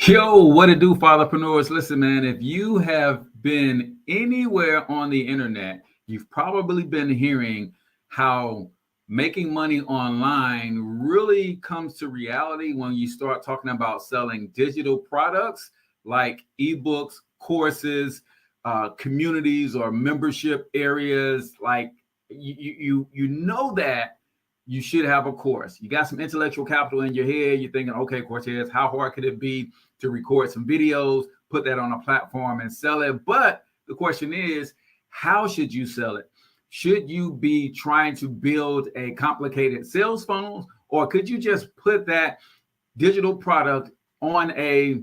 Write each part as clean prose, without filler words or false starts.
Yo, what it do, fatherpreneurs? Listen, man, if you have been anywhere on the internet, you've probably been hearing how making money online really comes to reality when you start talking about selling digital products like ebooks, courses, communities, or membership areas. Like you know that you should have a course. You got some intellectual capital in your head. You're thinking, okay, Cortez, how hard could it be to record some videos, put that on a platform and sell it? But the question is, how should you sell it? Should you be trying to build a complicated sales funnel, or could you just put that digital product on a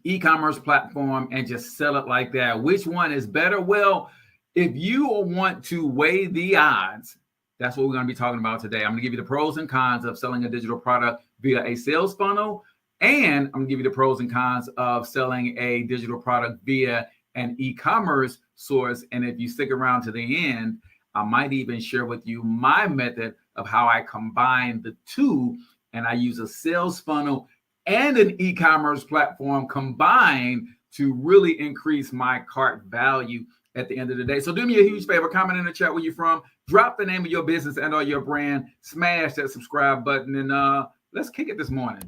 e-commerce platform and just sell it like that? Which one is better? Well, if you want to weigh the odds, that's what we're going to be talking about today. I'm going to give you the pros and cons of selling a digital product via a sales funnel, and I'm going to give you the pros and cons of selling a digital product via an e-commerce source. And if you stick around to the end, I might even share with you my method of how I combine the two, and I use a sales funnel and an e-commerce platform combined to really increase my cart value at the end of the day. So do me a huge favor, comment in the chat where you're from, drop the name of your business and or your brand, smash that subscribe button, and let's kick it this morning.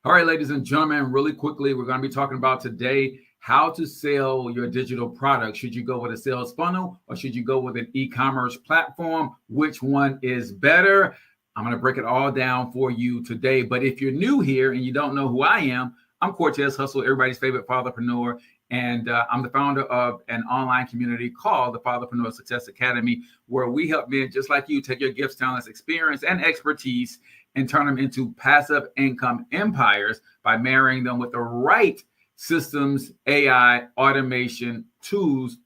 All right, ladies and gentlemen, really quickly, we're going to be talking about today how to sell your digital product. Should you go with a sales funnel or should you go with an e-commerce platform? Which one is better? I'm going to break it all down for you today. But if you're new here and you don't know who I am, I'm Cortez Hustle, everybody's favorite fatherpreneur. And I'm the founder of an online community called the Fatherpreneur Success Academy, where we help men just like you take your gifts, talents, experience, and expertise and turn them into passive income empires by marrying them with the right systems, AI, automation, tools,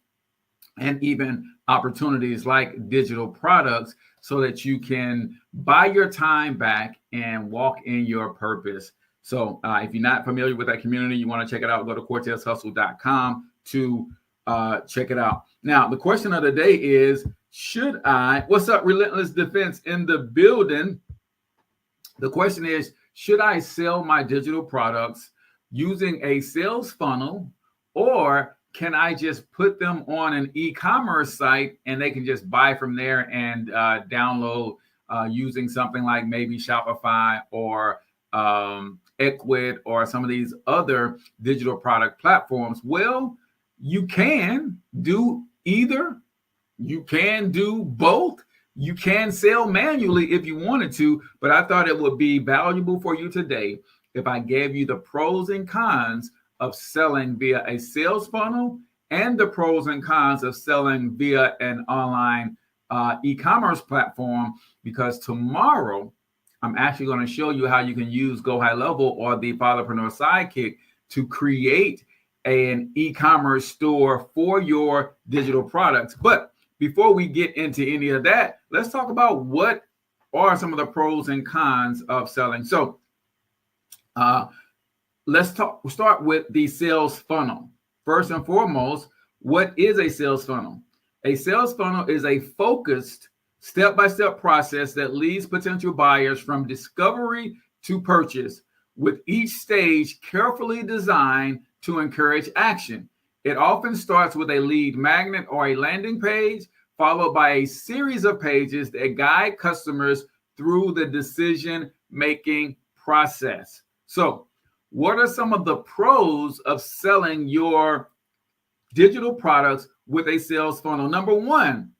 and even opportunities like digital products so that you can buy your time back and walk in your purpose. So if you're not familiar with that community, you want to check it out, go to CortezHustle.com to check it out. Now, the question of the day is, what's up, Relentless Defense in the building? The question is, should I sell my digital products using a sales funnel, or can I just put them on an e-commerce site and they can just buy from there and download using something like maybe Shopify or Ecwid or some of these other digital product platforms? Well, you can do either. You can do both. You can sell manually if you wanted to, but I thought it would be valuable for you today if I gave you the pros and cons of selling via a sales funnel and the pros and cons of selling via an online e-commerce platform, because tomorrow I'm actually going to show you how you can use Go High Level or the Fatherpreneur Sidekick to create an e-commerce store for your digital products. But before we get into any of that, let's talk about what are some of the pros and cons of selling. So we'll start with the sales funnel. First and foremost, what is a sales funnel? A sales funnel is a focused step-by-step process that leads potential buyers from discovery to purchase, with each stage carefully designed to encourage action. It often starts with a lead magnet or a landing page, followed by a series of pages that guide customers through the decision-making process. So, what are some of the pros of selling your digital products with a sales funnel? Number one,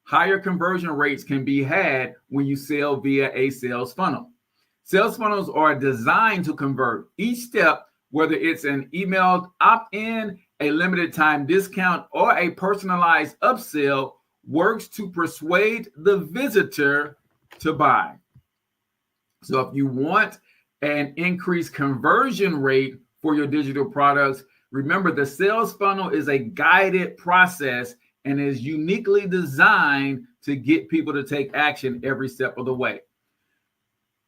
higher conversion rates can be had when you sell via a sales funnel. Sales funnels are designed to convert. Each step, whether it's an emailed opt-in, a limited time discount, or a personalized upsell, works to persuade the visitor to buy. So if you want an increased conversion rate for your digital products, remember the sales funnel is a guided process and is uniquely designed to get people to take action every step of the way.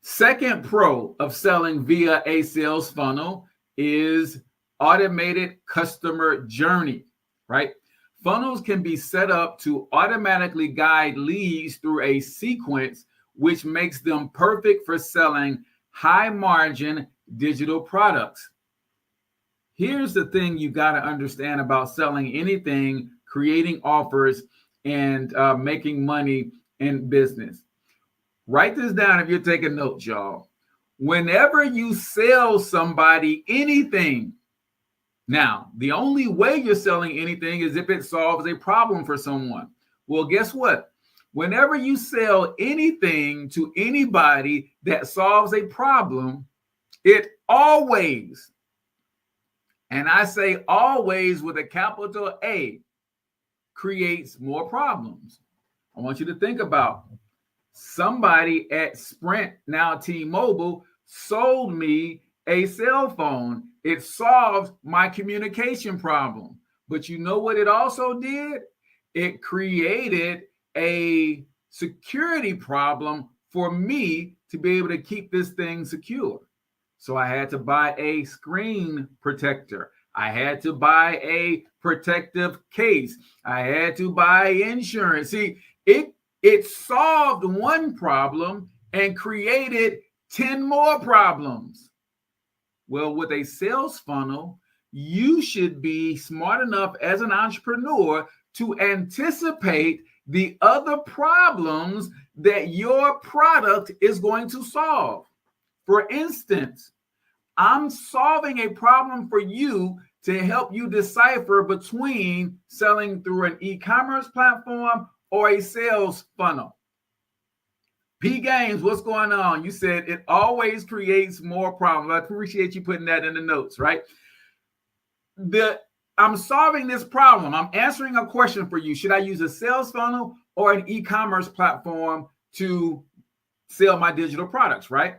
Second pro of selling via a sales funnel is automated customer journey, right? Funnels can be set up to automatically guide leads through a sequence, which makes them perfect for selling high margin digital products. Here's the thing you got to understand about selling anything, creating offers, and making money in business. Write this down if you're taking notes, y'all. Whenever you sell somebody anything, now, the only way you're selling anything is if it solves a problem for someone. Well, guess what? Whenever you sell anything to anybody that solves a problem, it always, and I say always with a capital A, creates more problems. I want you to think about somebody at Sprint, now T-Mobile, sold me a cell phone. It solved my communication problem. But you know what it also did? It created a security problem for me to be able to keep this thing secure. So I had to buy a screen protector. I had to buy a protective case. I had to buy insurance. See, it solved one problem and created 10 more problems. Well, with a sales funnel, you should be smart enough as an entrepreneur to anticipate the other problems that your product is going to solve. For instance, I'm solving a problem for you to help you decipher between selling through an e-commerce platform or a sales funnel. P Games, what's going on? You said it always creates more problems. I appreciate you putting that in the notes, right? I'm solving this problem. I'm answering a question for you. Should I use a sales funnel or an e-commerce platform to sell my digital products, right?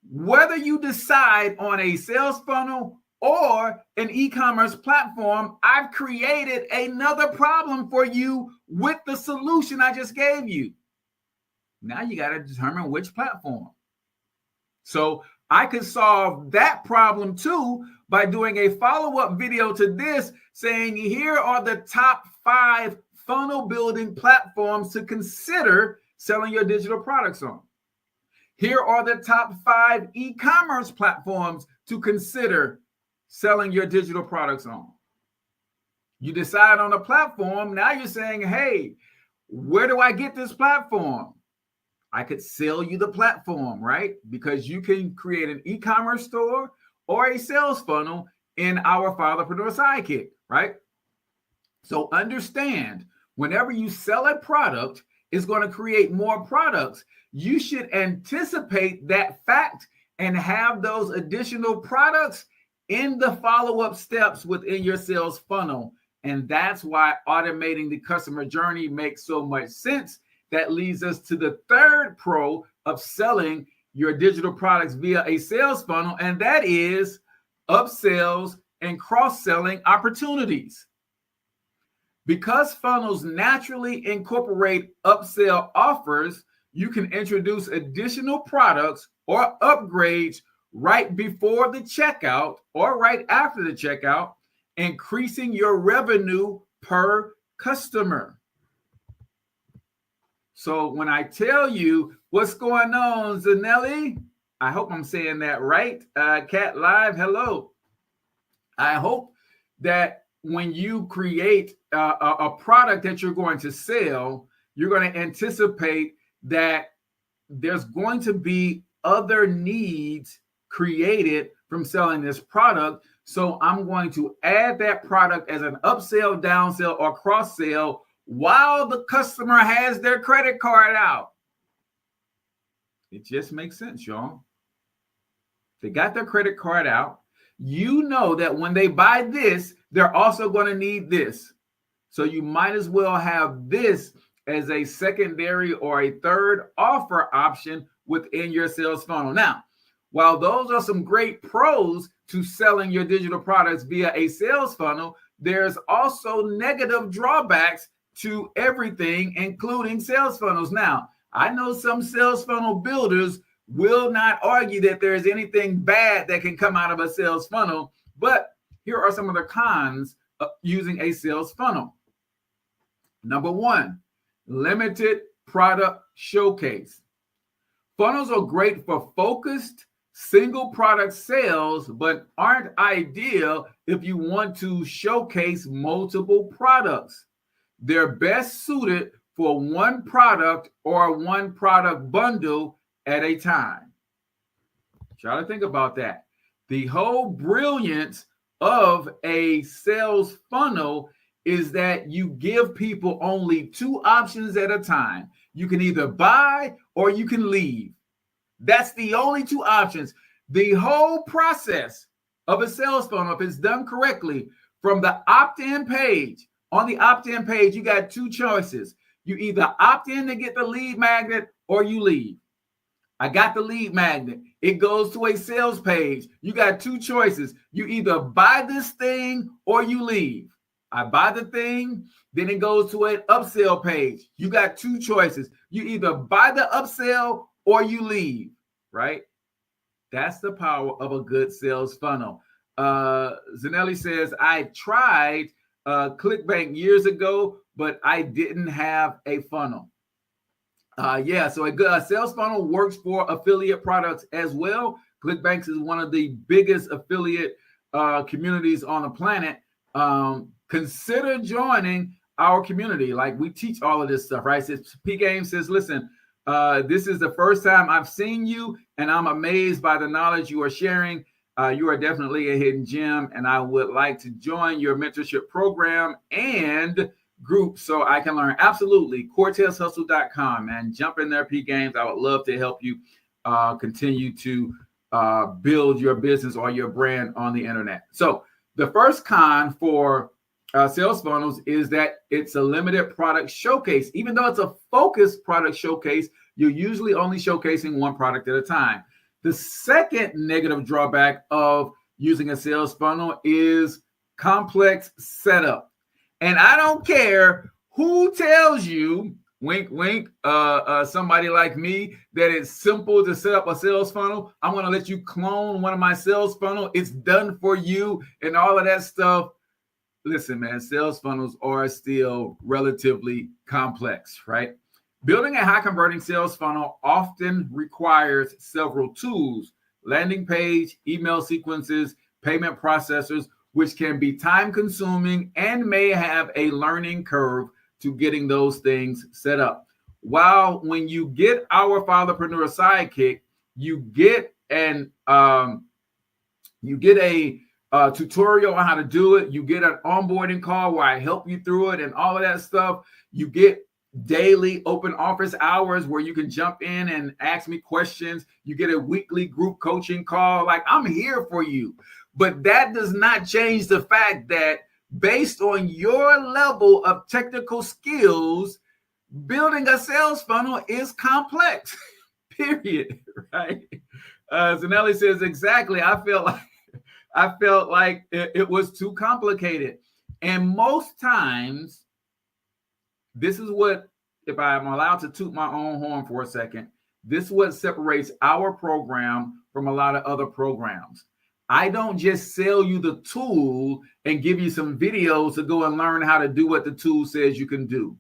Whether you decide on a sales funnel or an e-commerce platform, I've created another problem for you with the solution I just gave you. Now you got to determine which platform. So I could solve that problem too by doing a follow-up video to this saying, here are the top 5 funnel building platforms to consider selling your digital products on. Here are the top 5 e-commerce platforms to consider selling your digital products on. You decide on a platform. Now you're saying, hey, where do I get this platform? I could sell you the platform, right? Because you can create an e-commerce store or a sales funnel in our Fatherpreneur Sidekick, right? So understand, whenever you sell a product, it's going to create more products. You should anticipate that fact and have those additional products in the follow-up steps within your sales funnel. And that's why automating the customer journey makes so much sense. That leads us to the third pro of selling your digital products via a sales funnel, and that is upsells and cross-selling opportunities. Because funnels naturally incorporate upsell offers, you can introduce additional products or upgrades right before the checkout or right after the checkout, increasing your revenue per customer. So when I tell you what's going on, Zanelli, I hope I'm saying that right. Cat Live, hello. I hope that when you create a product that you're going to sell, you're going to anticipate that there's going to be other needs created from selling this product. So I'm going to add that product as an upsell, downsell, or cross-sell while the customer has their credit card out. It just makes sense, y'all. They got their credit card out. You know that when they buy this, they're also going to need this. So you might as well have this as a secondary or a third offer option within your sales funnel. Now, while those are some great pros to selling your digital products via a sales funnel, there's also negative drawbacks to everything, including sales funnels. Now, I know some sales funnel builders will not argue that there is anything bad that can come out of a sales funnel, but here are some of the cons of using a sales funnel. Number one, limited product showcase. Funnels are great for focused single product sales, but aren't ideal if you want to showcase multiple products. They're best suited for one product or one product bundle at a time. Try to think about that. The whole brilliance of a sales funnel is that you give people only two options at a time. You can either buy or you can leave. That's the only two options. The whole process of a sales funnel, if it's done correctly, from the opt-in page, on the opt-in page, you got two choices. You either opt in to get the lead magnet or you leave. I got the lead magnet. It goes to a sales page. You got two choices. You either buy this thing or you leave. I buy the thing, then it goes to an upsell page. You got two choices. You either buy the upsell or you leave, right? That's the power of a good sales funnel. Zanelli says, I tried ClickBank years ago, but I didn't have a funnel. So a good sales funnel works for affiliate products as well. ClickBank is one of the biggest affiliate communities on the planet. Consider joining our community. Like, we teach all of this stuff, right? P Game says, listen, this is the first time I've seen you, and I'm amazed by the knowledge you are sharing. You are definitely a hidden gem, and I would like to join your mentorship program and group so I can learn. Absolutely. CortezHustle.com, man. Jump in there, P Games. I would love to help you continue to build your business or your brand on the internet. So the first con for sales funnels is that it's a limited product showcase. Even though it's a focused product showcase, you're usually only showcasing one product at a time. The second negative drawback of using a sales funnel is complex setup. And I don't care who tells you, wink, wink, somebody like me, that it's simple to set up a sales funnel. I'm going to let you clone one of my sales funnel. It's done for you and all of that stuff. Listen, man, sales funnels are still relatively complex, right? Building a high converting sales funnel often requires several tools: landing page, email sequences, payment processors, which can be time consuming and may have a learning curve to getting those things set up. While when you get our Fatherpreneur Sidekick, you get a tutorial on how to do it. You get an onboarding call where I help you through it and all of that stuff. You get daily open office hours where you can jump in and ask me questions. You get a weekly group coaching call. Like, I'm here for you. But that does not change the fact that based on your level of technical skills, building a sales funnel is complex, period, right? Zanelli says, exactly. I felt like it was too complicated. And most times, this is what, if I'm allowed to toot my own horn for a second, this is what separates our program from a lot of other programs. I don't just sell you the tool and give you some videos to go and learn how to do what the tool says you can do.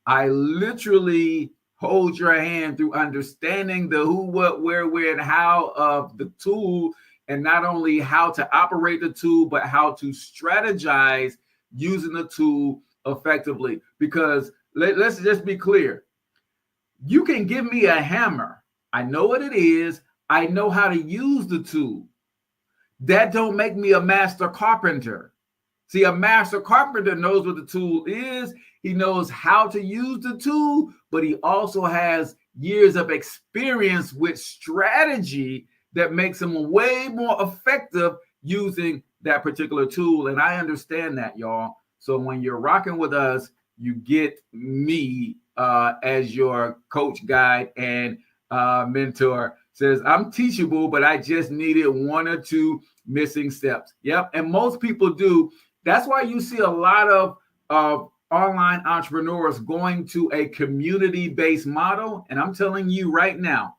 I literally hold your hand through understanding the who, what, where, and how of the tool, and not only how to operate the tool, but how to strategize using the tool effectively. Because let's just be clear. You can give me a hammer. I know what it is. I know how to use the tool. That don't make me a master carpenter. See, a master carpenter knows what the tool is. He knows how to use the tool, but he also has years of experience with strategy that makes him way more effective using that particular tool. And I understand that, y'all. So when you're rocking with us, you get me as your coach, guide, and mentor. Says, I'm teachable, but I just needed one or two missing steps. Yep. And most people do. That's why you see a lot of online entrepreneurs going to a community-based model. And I'm telling you right now,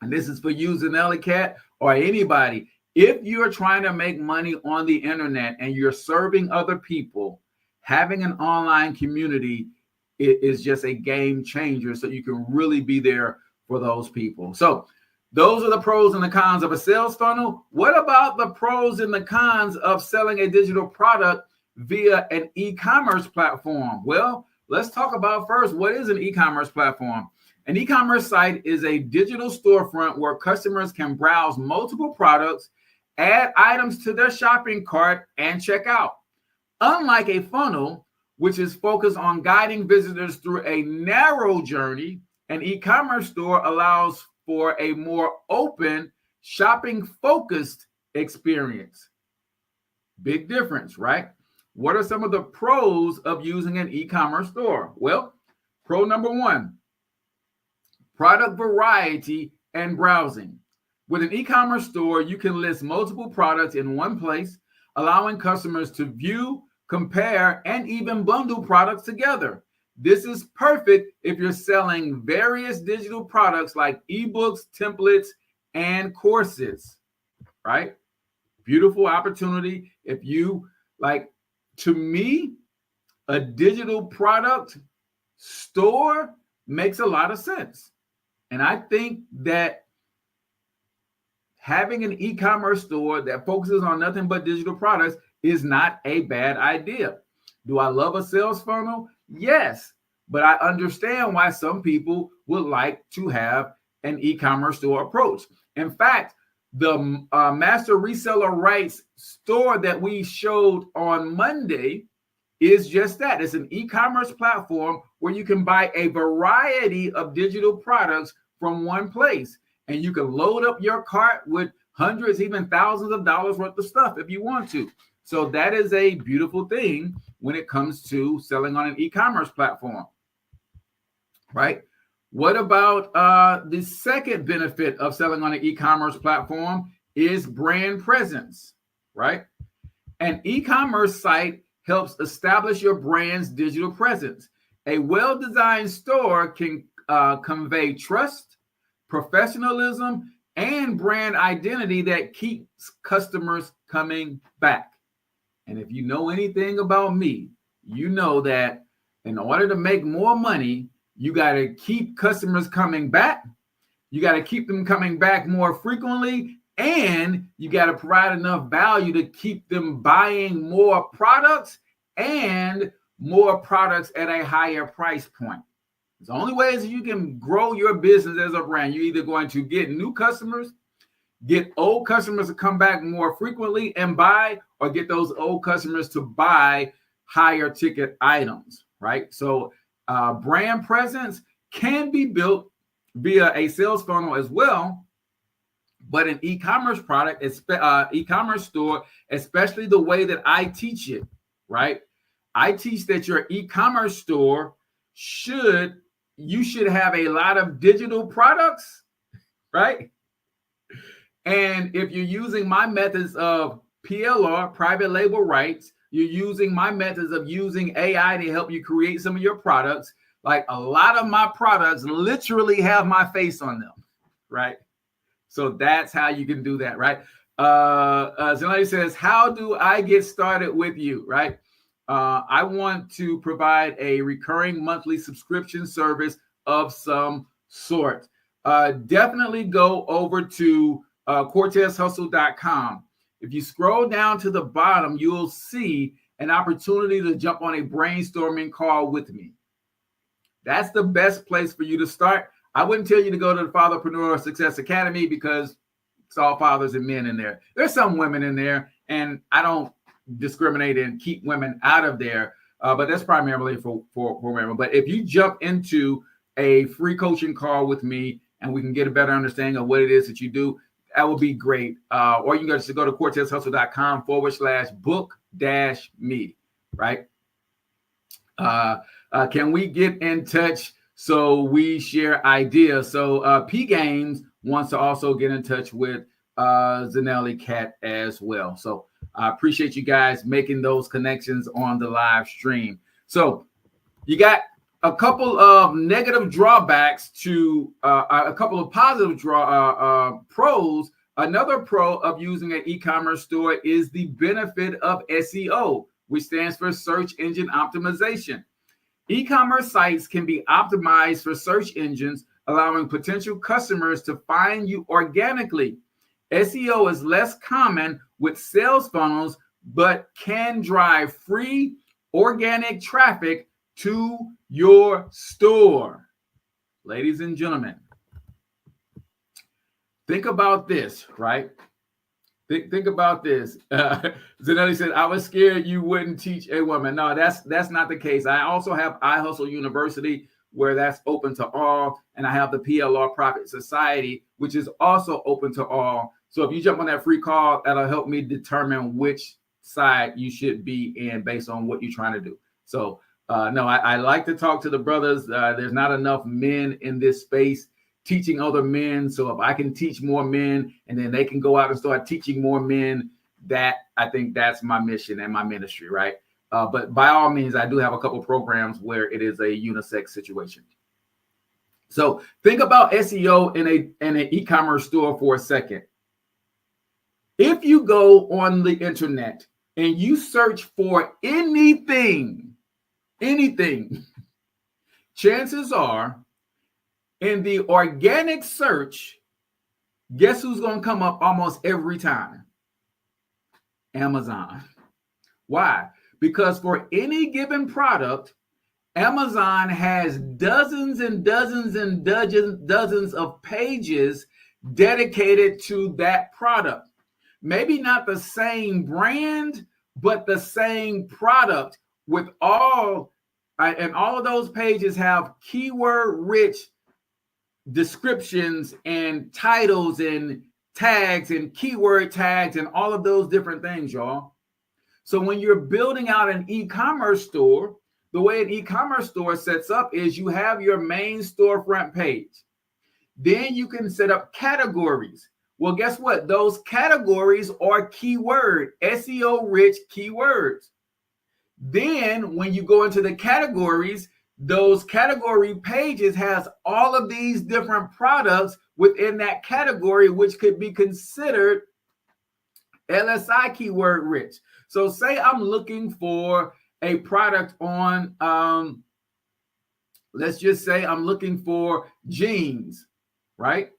and this is for you, Zanelli Cat, or anybody, if you're trying to make money on the internet and you're serving other people, having an online community is just a game changer, so you can really be there for those people. So those are the pros and the cons of a sales funnel. What about the pros and the cons of selling a digital product via an e-commerce platform? Well, let's talk about first, what is an e-commerce platform? An e-commerce site is a digital storefront where customers can browse multiple products, add items to their shopping cart, and check out. Unlike a funnel, which is focused on guiding visitors through a narrow journey, an e-commerce store allows for a more open, shopping-focused experience. Big difference, right? What are some of the pros of using an e-commerce store? Well, pro number one, product variety and browsing. With an e-commerce store, you can list multiple products in one place, allowing customers to view, compare, and even bundle products together. This is perfect if you're selling various digital products like ebooks, templates, and courses, right? Beautiful opportunity. If you like, to me, a digital product store makes a lot of sense. And I think that having an e-commerce store that focuses on nothing but digital products is not a bad idea. Do I love a sales funnel? Yes, but I understand why some people would like to have an e-commerce store approach. In fact, the master reseller rights store that we showed on Monday is just that. It's an e-commerce platform where you can buy a variety of digital products from one place, and you can load up your cart with hundreds, even thousands of dollars worth of stuff if you want to. So that is a beautiful thing when it comes to selling on an e-commerce platform, right? What about the second benefit of selling on an e-commerce platform is brand presence, right? An e-commerce site helps establish your brand's digital presence. A well-designed store can convey trust, professionalism, and brand identity that keeps customers coming back. And if you know anything about me, you know that in order to make more money, you got to keep customers coming back. You got to keep them coming back more frequently, and you got to provide enough value to keep them buying more products and more products at a higher price point. The only way is you can grow your business as a brand. You're either going to get new customers, get old customers to come back more frequently and buy, or get those old customers to buy higher ticket items, right? So brand presence can be built via a sales funnel as well, but an e-commerce product, e-commerce store, especially the way that I teach it, right? I teach that your e-commerce store you should have a lot of digital products, right? And if you're using my methods of PLR, private label rights, you're using my methods of using AI to help you create some of your products. Like a lot of my products literally have my face on them, right? So that's how you can do that, right? Zelani says, how do I get started with you, right? I want to provide a recurring monthly subscription service of some sort. Definitely go over to CortezHustle.com. If you scroll down to the bottom, you'll see an opportunity to jump on a brainstorming call with me. That's the best place for you to start. I wouldn't tell you to go to the Fatherpreneur Success Academy because it's all fathers and men in there. There's some women in there, and I don't discriminate and keep women out of there, but that's primarily for women. But if you jump into a free coaching call with me and we can get a better understanding of what it is that you do, that would be great. Or you can just go to CortezHustle.com/book-me, right? Can we get in touch so we share ideas? So P Games wants to also get in touch with Zanelli Cat as well. So I appreciate you guys making those connections on the live stream. So you got a couple of negative drawbacks to a couple of positive pros. Another pro of using an e-commerce store is the benefit of SEO, which stands for search engine optimization. E-commerce sites can be optimized for search engines, allowing potential customers to find you organically. SEO is less common with sales funnels, but can drive free organic traffic to your store. Ladies and gentlemen, think about this, right? Think about this. Zanelli said, I was scared you wouldn't teach a woman. No, that's not the case. I also have iHustle University, where that's open to all. And I have the PLR Profit Society, which is also open to all. So if you jump on that free call, that'll help me determine which side you should be in based on what you're trying to do. So no, I like to talk to the brothers. There's not enough men in this space teaching other men. So if I can teach more men and then they can go out and start teaching more men, that I think that's my mission and my ministry, right? But by all means, I do have a couple programs where it is a unisex situation. So think about SEO in an e-commerce store for a second. If you go on the internet and you search for anything, chances are in the organic search, guess who's going to come up almost every time? Amazon. Why? Because for any given product, Amazon has dozens and dozens and dozens of pages dedicated to that product. Maybe not the same brand, but the same product with all, and all of those pages have keyword-rich descriptions and titles and tags and keyword tags and all of those different things, y'all. So when you're building out an e-commerce store, the way an e-commerce store sets up is you have your main storefront page. Then you can set up categories. Well, guess what? Those categories are keyword, SEO-rich keywords. Then when you go into the categories, those category pages has all of these different products within that category, which could be considered LSI keyword rich. So say I'm looking for a product on, let's just say I'm looking for jeans, right?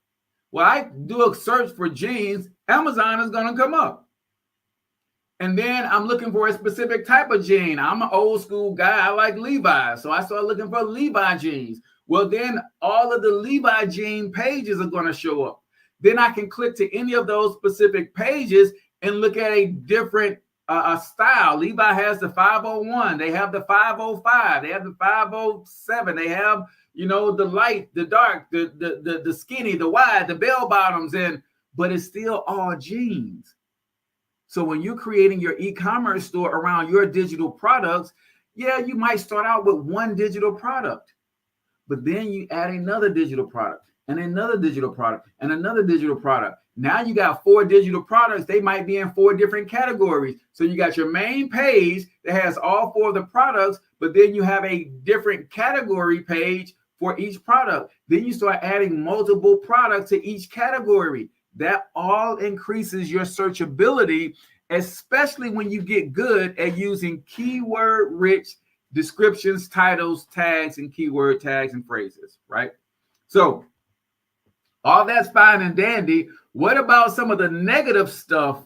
Well, I do a search for jeans, Amazon is going to come up. And then I'm looking for a specific type of jean. I'm an old school guy. I like Levi's. So I started looking for Levi jeans. Well, then all of the Levi jean pages are going to show up. Then I can click to any of those specific pages and look at a different style. Levi has the 501. They have the 505. They have the 507. They have, you know, the light, the dark, the skinny, the wide, the bell bottoms, but it's still all jeans. So when you're creating your e-commerce store around your digital products, yeah, you might start out with one digital product, but then you add another digital product and another digital product and another digital product. Now you got 4 digital products. They might be in 4 different categories. So you got your main page that has all 4 of the products, but then you have a different category page for each product. Then you start adding multiple products to each category. That all increases your searchability, especially when you get good at using keyword-rich descriptions, titles, tags, and keyword tags and phrases, right? So all that's fine and dandy. What about some of the negative stuff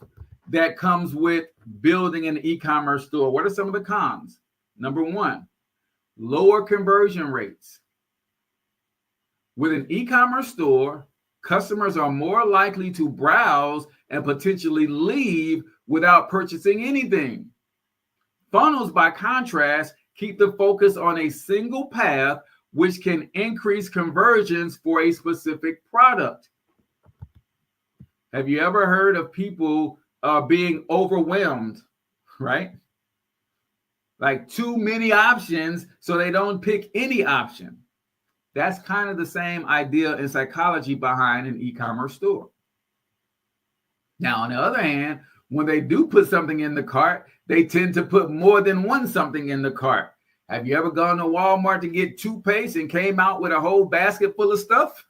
that comes with building an e-commerce store? What are some of the cons? Number 1, lower conversion rates. With an e-commerce store, customers are more likely to browse and potentially leave without purchasing anything. Funnels, by contrast, keep the focus on a single path, which can increase conversions for a specific product. Have you ever heard of people being overwhelmed, right? Like too many options, so they don't pick any option. That's kind of the same idea in psychology behind an e-commerce store. Now, on the other hand, when they do put something in the cart, they tend to put more than one something in the cart. Have you ever gone to Walmart to get toothpaste and came out with a whole basket full of stuff?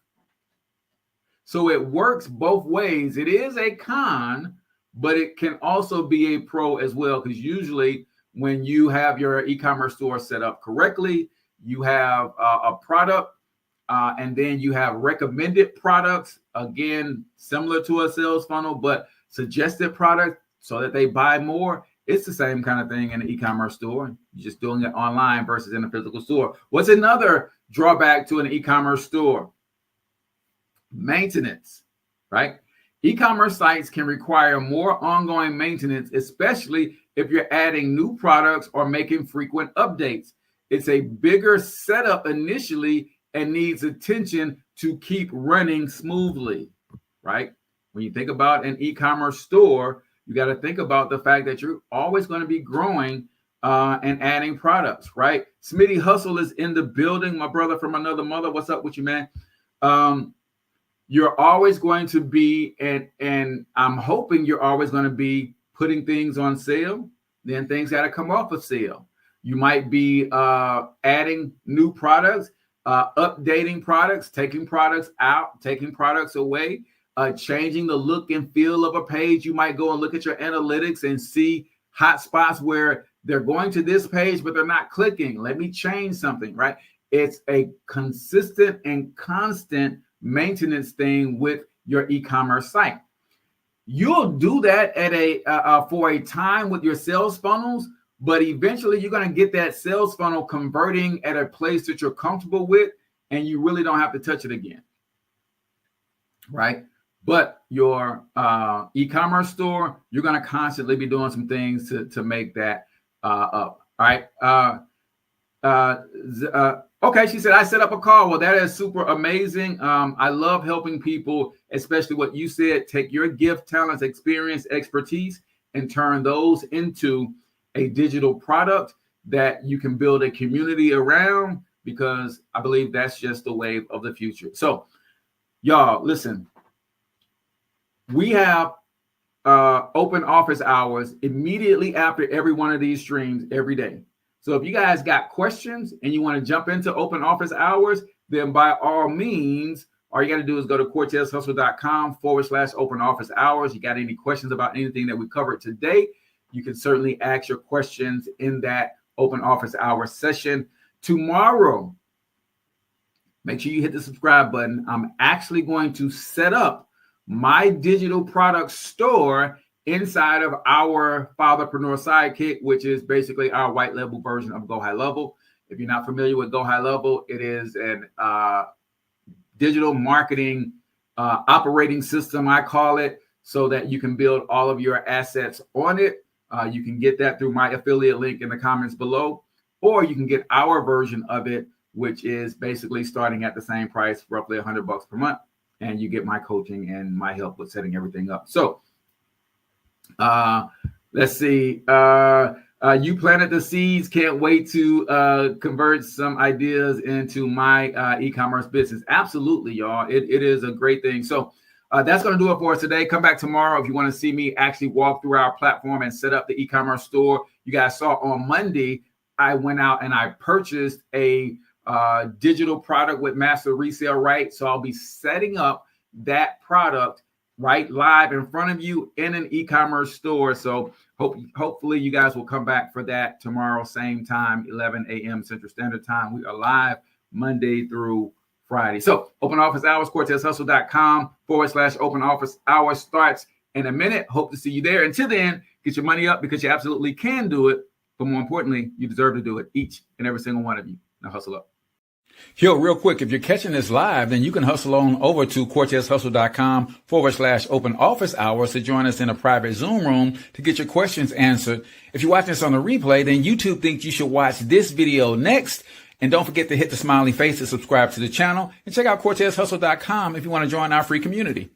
So it works both ways. It is a con, but it can also be a pro as well, because usually when you have your e-commerce store set up correctly, you have a product, and then you have recommended products, again, similar to a sales funnel, but suggested product so that they buy more. It's the same kind of thing in the e-commerce store. You're just doing it online versus in a physical store. What's another drawback to an e-commerce store? Maintenance, right? E-commerce sites can require more ongoing maintenance, especially if you're adding new products or making frequent updates. It's a bigger setup initially and needs attention to keep running smoothly, right? When you think about an e-commerce store, you got to think about the fact that you're always going to be growing and adding products, right? Smitty Hustle is in the building. My brother from another mother. What's up with you, man? You're always going to be, and I'm hoping you're always going to be putting things on sale. Then things got to come off of sale. You might be adding new products, updating products, taking products out, taking products away, changing the look and feel of a page. You might go and look at your analytics and see hot spots where they're going to this page, but they're not clicking. Let me change something, right? It's a consistent and constant maintenance thing with your e-commerce site. You'll do that at for a time with your sales funnels, but eventually you're going to get that sales funnel converting at a place that you're comfortable with, and you really don't have to touch it again, right? But your e-commerce store, you're going to constantly be doing some things to make that up. All right. Okay, she said, I set up a call. Well, that is super amazing. I love helping people, especially what you said, take your gift, talents, experience, expertise, and turn those into a digital product that you can build a community around, because I believe that's just the wave of the future. So, y'all, listen, we have open office hours immediately after every one of these streams every day. So if you guys got questions and you want to jump into open office hours, then by all means, all you got to do is go to CortezHustle.com/open office hours. You got any questions about anything that we covered today, you can certainly ask your questions in that open office hour session. Tomorrow, make sure you hit the subscribe button. I'm actually going to set up my digital product store inside of our Fatherpreneur Sidekick, which is basically our white label version of Go High Level. If you're not familiar with Go High Level, it is an digital marketing operating system, I call it, so that you can build all of your assets on it. You can get that through my affiliate link in the comments below, or you can get our version of it, which is basically starting at the same price, roughly $100 per month, and you get my coaching and my help with setting everything up. So let's see. You planted the seeds. Can't wait to convert some ideas into my e-commerce business. Absolutely, y'all. It is a great thing. So that's going to do it for us today. Come back tomorrow if you want to see me actually walk through our platform and set up the e-commerce store. You guys saw on Monday, I went out and I purchased a digital product with master resale rights. So I'll be setting up that product right live in front of you in an e-commerce store. So hopefully you guys will come back for that tomorrow, same time, 11 a.m. Central Standard Time. We are live Monday through Friday. So open office hours, CortezHustle.com/open office hours starts in a minute. Hope to see you there. Until then, get your money up, because you absolutely can do it. But more importantly, you deserve to do it, each and every single one of you. Now hustle up. Yo, real quick, if you're catching this live, then you can hustle on over to CortezHustle.com/open office hours to join us in a private Zoom room to get your questions answered. If you're watching this on the replay, then YouTube thinks you should watch this video next. And don't forget to hit the smiley face to subscribe to the channel, and check out CortezHustle.com if you want to join our free community.